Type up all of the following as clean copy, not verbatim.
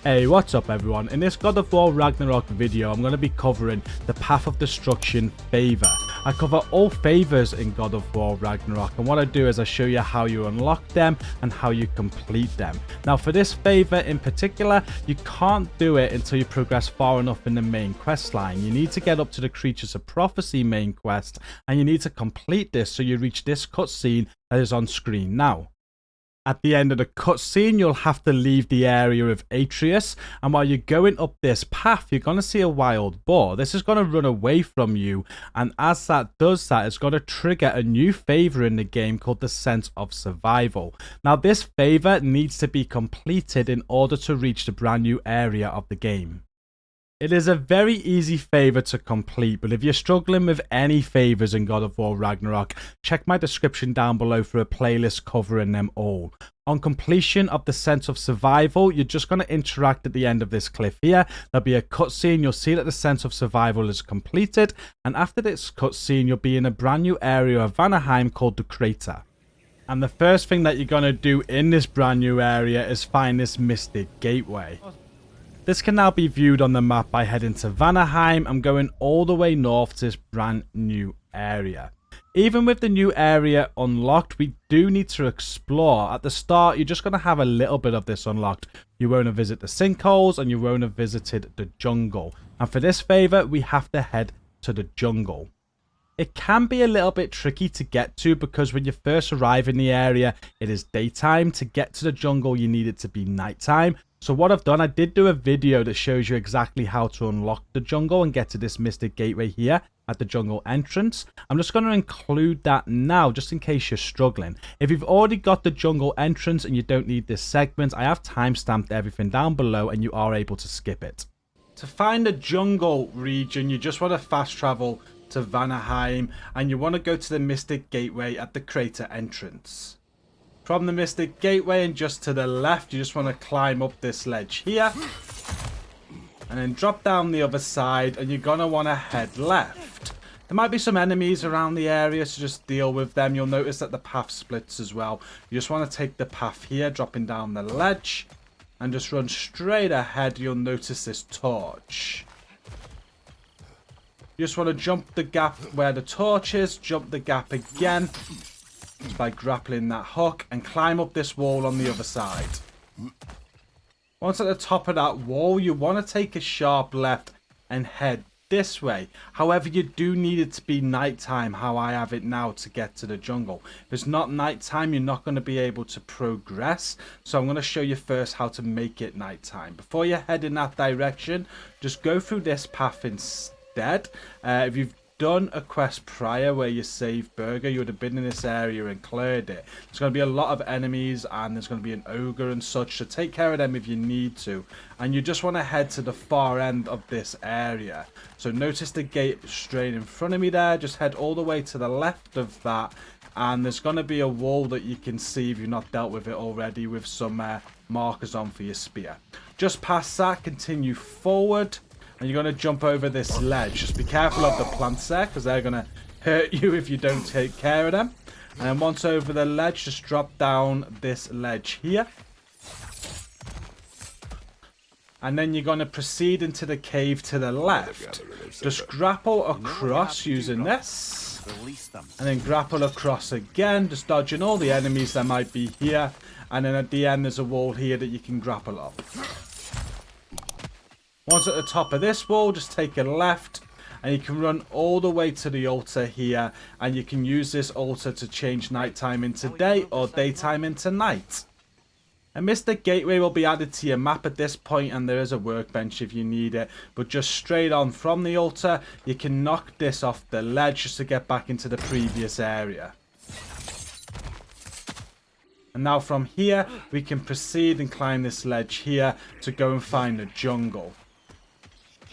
Hey, what's up everyone? In this God of War Ragnarok video, I'm going to be covering the Path of Destruction Favour. I cover all favours in God of War Ragnarok, and what I do is I show you how you unlock them and how you complete them. Now for this favour in particular, you can't do it until you progress far enough in the main quest line. You need to get up to the Creatures of Prophecy main quest, and you need to complete this so you reach this cutscene that is on screen now. At the end of the cutscene, you'll have to leave the area of Atreus, and while you're going up this path, you're going to see a wild boar. This is going to run away from you, and as that does that, it's going to trigger a new favour in the game called the Sense of Survival. Now, this favour needs to be completed in order to reach the brand new area of the game. It is a very easy favour to complete, but if you're struggling with any favours in God of War Ragnarok, check my description down below for a playlist covering them all. On completion of the Sense of Survival, you're just going to interact at the end of this cliff here. There'll be a cutscene, you'll see that the Sense of Survival is completed, and after this cutscene, you'll be in a brand new area of Vanaheim called the Crater. And the first thing that you're going to do in this brand new area is find this Mystic Gateway. This can now be viewed on the map by heading to Vanaheim. I'm going all the way north to this brand new area. Even with the new area unlocked, we do need to explore. At the start, you're just going to have a little bit of this unlocked. You won't have visited the sinkholes and you won't have visited the jungle. And for this favour, we have to head to the jungle. It can be a little bit tricky to get to because when you first arrive in the area, it is daytime. To get to the jungle, you need it to be nighttime. So what I've done, I did do a video that shows you exactly how to unlock the jungle and get to this Mystic Gateway here at the jungle entrance. I'm just going to include that now just in case you're struggling. If you've already got the jungle entrance and you don't need this segment, I have timestamped everything down below and you are able to skip it. To find the jungle region, you just want to fast travel to Vanaheim and you want to go to the Mystic Gateway at the crater entrance. From the Mystic Gateway and just to the left, you just want to climb up this ledge here and then drop down the other side, and you're going to want to head left. There might be some enemies around the area, so just deal with them. You'll notice that the path splits as well. You just want to take the path here, dropping down the ledge, and just run straight ahead. You'll notice this torch. You just want to jump the gap where the torch is, jump the gap again by grappling that hook, and climb up this wall on the other side. Once at the top of that wall, you want to take a sharp left and head this way. However, you do need it to be nighttime, how I have it now, to get to the jungle. If it's not nighttime, you're not going to be able to progress. So I'm going to show you first how to make it nighttime. Before you head in that direction, just go through this path instead. If you've done a quest prior where you saved Burger, you would have been in this area and cleared it. There's going to be a lot of enemies and there's going to be an ogre and such, so take care of them if you need to. And you just want to head to the far end of this area. So notice the gate straight in front of me there. Just head all the way to the left of that, and there's going to be a wall that you can see if you've not dealt with it already, with some markers on for your spear. Just past that, continue forward, and you're going to jump over this ledge. Just be careful of the plants there, because they're going to hurt you if you don't take care of them. And then once over the ledge, just drop down this ledge here. And then you're going to proceed into the cave to the left. Just grapple across using this. And then grapple across again, just dodging all the enemies that might be here. And then at the end, there's a wall here that you can grapple up. Once at the top of this wall, just take a left and you can run all the way to the altar here, and you can use this altar to change nighttime into day or daytime into night. A Mystic Gateway will be added to your map at this point, and there is a workbench if you need it, but just straight on from the altar you can knock this off the ledge just to get back into the previous area. And now from here we can proceed and climb this ledge here to go and find the jungle.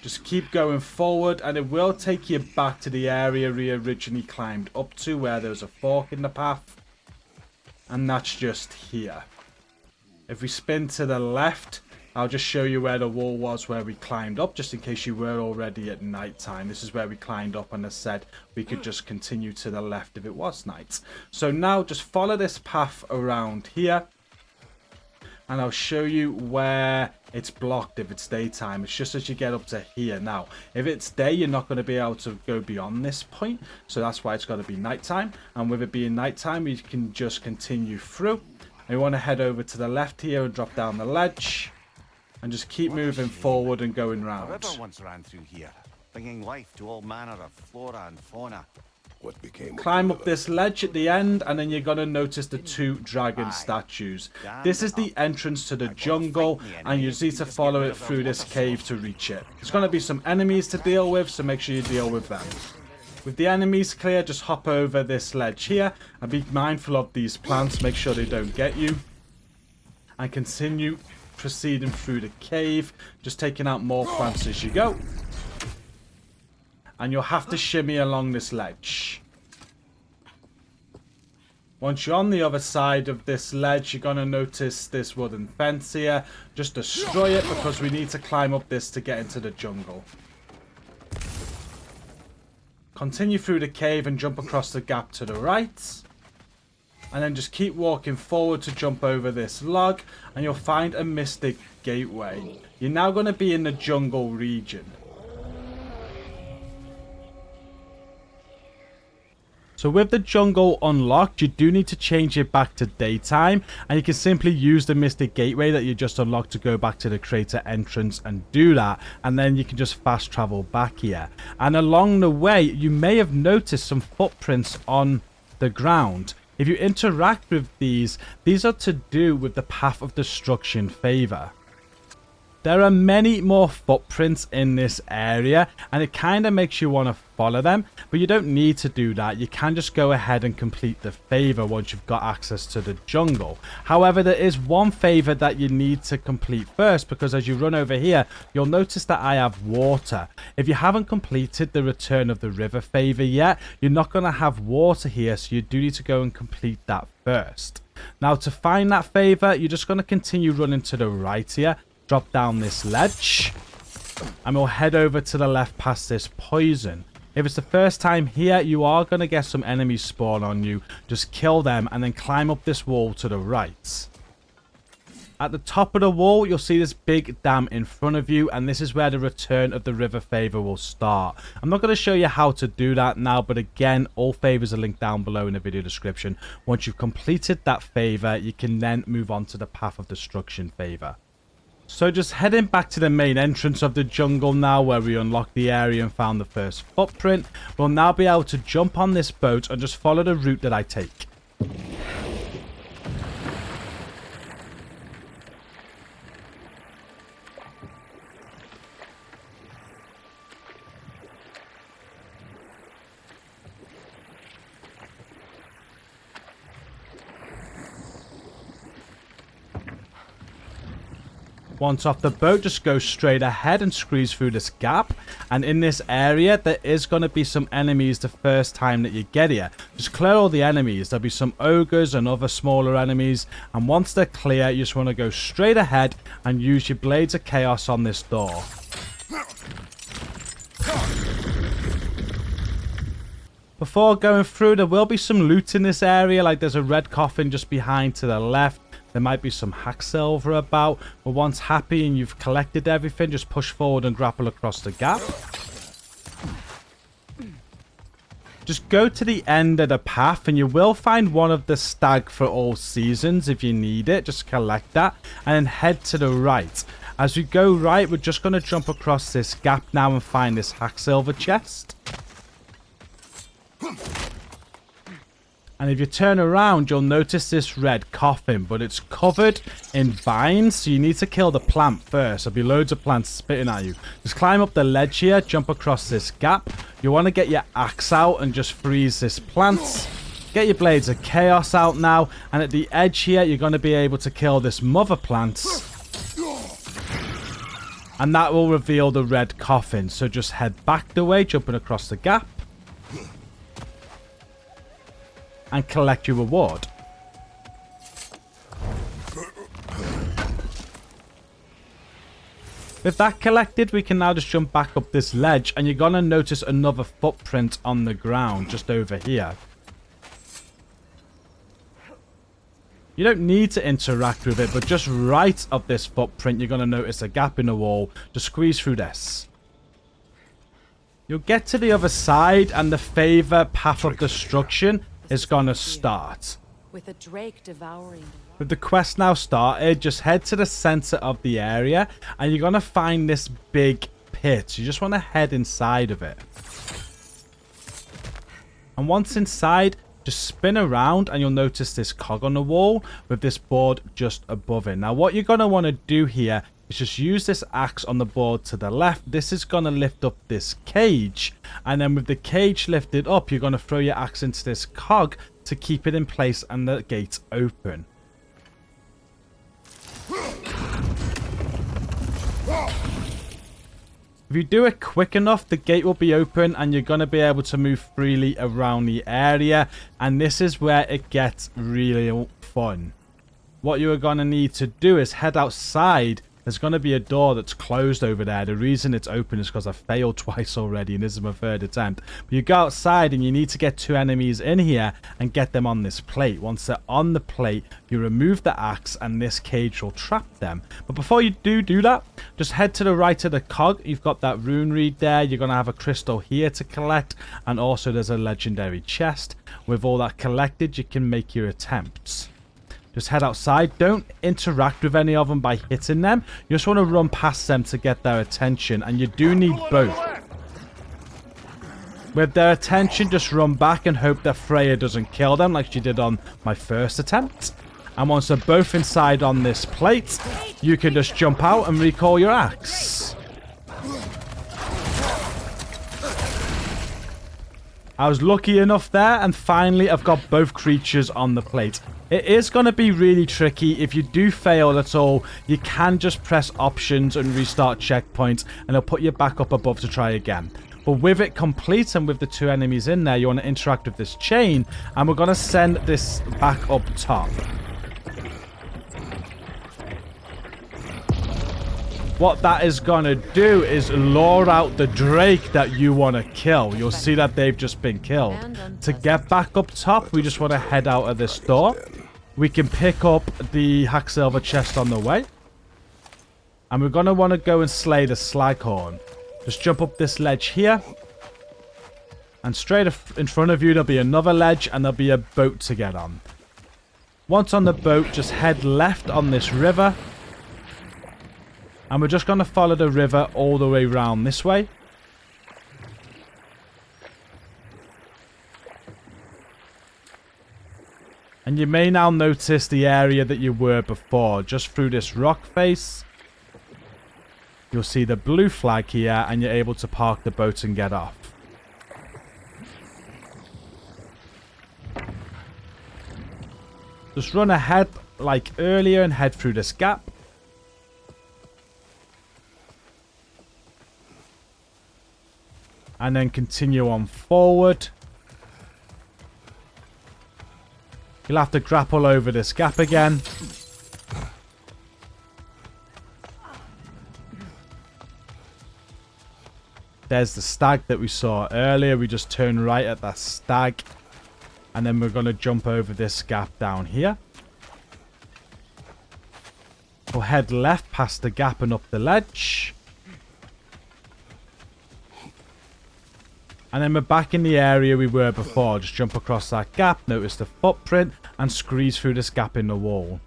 Just keep going forward and it will take you back to the area we originally climbed up to, where there was a fork in the path. And that's just here. If we spin to the left, I'll just show you where the wall was where we climbed up, just in case you were already at night time. This is where we climbed up, and I said we could just continue to the left if it was night. So now just follow this path around here. and I'll show you where it's blocked if it's daytime. It's just as you get up to here. Now, if it's day, you're not going to be able to go beyond this point, so that's why it's got to be nighttime. And with it being nighttime, you can just continue through. And you want to head over to the left here and drop down the ledge, and just keep moving forward and going round. A river once ran through here, bringing life to all manner of flora and fauna. What became Climb up this ledge at the end, and then you're going to notice the 2 dragon statues. This is the entrance to the jungle, and you need to follow it through this cave to reach it. There's going to be some enemies to deal with, so make sure you deal with them. With the enemies clear, just hop over this ledge here, and be mindful of these plants, make sure they don't get you. And continue proceeding through the cave, just taking out more plants as you go. And you'll have to shimmy along this ledge. Once you're on the other side of this ledge, you're going to notice this wooden fence here. Just destroy it, because we need to climb up this to get into the jungle. Continue through the cave and jump across the gap to the right. And then just keep walking forward to jump over this log, and you'll find a mystic gateway. You're now going to be in the jungle region. So with the jungle unlocked, you do need to change it back to daytime, and you can simply use the mystic gateway that you just unlocked to go back to the crater entrance and do that, and then you can just fast travel back here. And along the way, you may have noticed some footprints on the ground. If you interact with these are to do with the Path of Destruction Favour. There are many more footprints in this area, and it kind of makes you want to follow them, but you don't need to do that. You can just go ahead and complete the favor once you've got access to the jungle. However, there is one favor that you need to complete first, because as you run over here, you'll notice that I have water. If you haven't completed the Return of the River favor yet, you're not going to have water here, so you do need to go and complete that first. Now, to find that favor, you're just going to continue running to the right here. Drop down this ledge, and we'll head over to the left past this poison. If it's the first time here, you are going to get some enemies spawn on you. Just kill them and then climb up this wall to the right. At the top of the wall, you'll see this big dam in front of you, and this is where the Return of the River favor will start. I'm not going to show you how to do that now, but again, all favors are linked down below in the video description. Once you've completed that favor, you can then move on to the Path of Destruction favor. So just heading back to the main entrance of the jungle now, where we unlocked the area and found the first footprint. We'll now be able to jump on this boat and just follow the route that I take. Once off the boat, just go straight ahead and squeeze through this gap. And in this area, there is going to be some enemies the first time that you get here. Just clear all the enemies. There'll be some ogres and other smaller enemies. And once they're clear, you just want to go straight ahead and use your Blades of Chaos on this door. Before going through, there will be some loot in this area. Like there's a red coffin just behind to the left. There might be some hack silver about, but once happy and you've collected everything, just push forward and grapple across the gap. Just go to the end of the path and you will find one of the stag for all seasons if you need it. Just collect that and then head to the right. As we go right, we're just going to jump across this gap now and find this hack silver chest. And if you turn around, you'll notice this red coffin, but it's covered in vines, so you need to kill the plant first. There'll be loads of plants spitting at you. Just climb up the ledge here, jump across this gap. You want to get your axe out and just freeze this plant. Get your Blades of Chaos out now, and at the edge here, you're going to be able to kill this mother plant. And that will reveal the red coffin, so just head back the way, jumping across the gap. And collect your reward. With that collected, we can now just jump back up this ledge, and you're going to notice another footprint on the ground just over here. You don't need to interact with it, but just right of this footprint, you're going to notice a gap in the wall. Just squeeze through this. You'll get to the other side, and the Favour Path of Destruction is going to start. With a drake devouring. With the quest now started, just head to the center of the area, and you're going to find this big pit. You just want to head inside of it. And once inside, just spin around, and you'll notice this cog on the wall with this board just above it. Now, what you're going to want to do here is just use this axe on the board to the left. This is going to lift up this cage, and then with the cage lifted up, you're going to throw your axe into this cog to keep it in place and the gate open. If you do it quick enough, the gate will be open and you're going to be able to move freely around the area. And this is where it gets really fun. What you are going to need to do is head outside. There's going to be a door that's closed over there. The reason it's open is because I failed twice already and this is my third attempt. But you go outside and you need to get 2 enemies in here and get them on this plate. Once they're on the plate, you remove the axe and this cage will trap them. But before you do that, just head to the right of the cog. You've got that rune reed there. You're going to have a crystal here to collect. And also there's a legendary chest. With all that collected, you can make your attempts. Just head outside. Don't interact with any of them by hitting them. You just want to run past them to get their attention. And you do need both. With their attention, just run back and hope that Freya doesn't kill them like she did on my first attempt. And once they're both inside on this plate, you can just jump out and recall your axe. I was lucky enough there, and finally I've got both creatures on the plate. It is going to be really tricky. If you do fail at all, you can just press options and restart checkpoints, and it'll put you back up above to try again. But with it complete and with the 2 enemies in there, you want to interact with this chain, and we're going to send this back up top. What that is going to do is lure out the drake that you want to kill. You'll see that they've just been killed. To get back up top, we just want to head out of this door. We can pick up the Hacksilver chest on the way. And we're going to want to go and slay the Slaghorn. Just jump up this ledge here. And straight in front of you, there'll be another ledge and there'll be a boat to get on. Once on the boat, just head left on this river. And we're just going to follow the river all the way around this way. And you may now notice the area that you were before. Just through this rock face. You'll see the blue flag here and you're able to park the boat and get off. Just run ahead like earlier and head through this gap. And then continue on forward. You'll have to grapple over this gap again. There's the stag that we saw earlier. We just turn right at that stag. And then we're going to jump over this gap down here. We'll head left past the gap and up the ledge. And then we're back in the area we were before. Just jump across that gap, notice the footprint, and squeeze through this gap in the wall.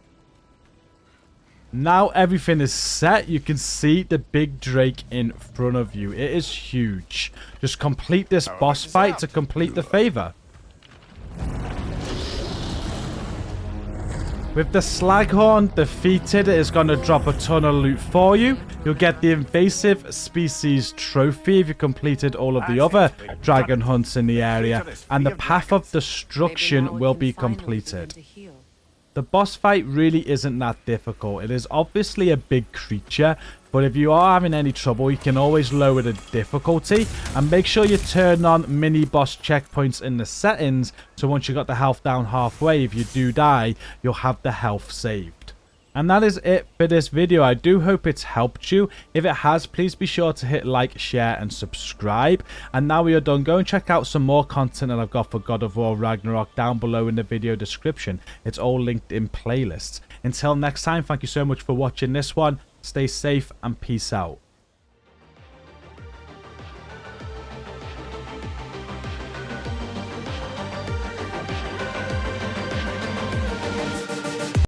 Now everything is set. You can see the big drake in front of you. It is huge. Just complete this boss fight to complete the favor. With the Slaghorn defeated, it is going to drop a ton of loot for you. You'll get the invasive species trophy if you completed all of the other dragon hunts in the area. And the Path of Destruction will be completed. The boss fight really isn't that difficult. It is obviously a big creature, but if you are having any trouble, you can always lower the difficulty. And make sure you turn on mini boss checkpoints in the settings, so once you got the health down halfway, if you do die, you'll have the health saved. And that is it for this video. I do hope it's helped you. If it has, please be sure to hit like, share and subscribe. And now we are done, go and check out some more content that I've got for God of War Ragnarok down below in the video description. It's all linked in playlists. Until next time, thank you so much for watching this one. Stay safe and peace out.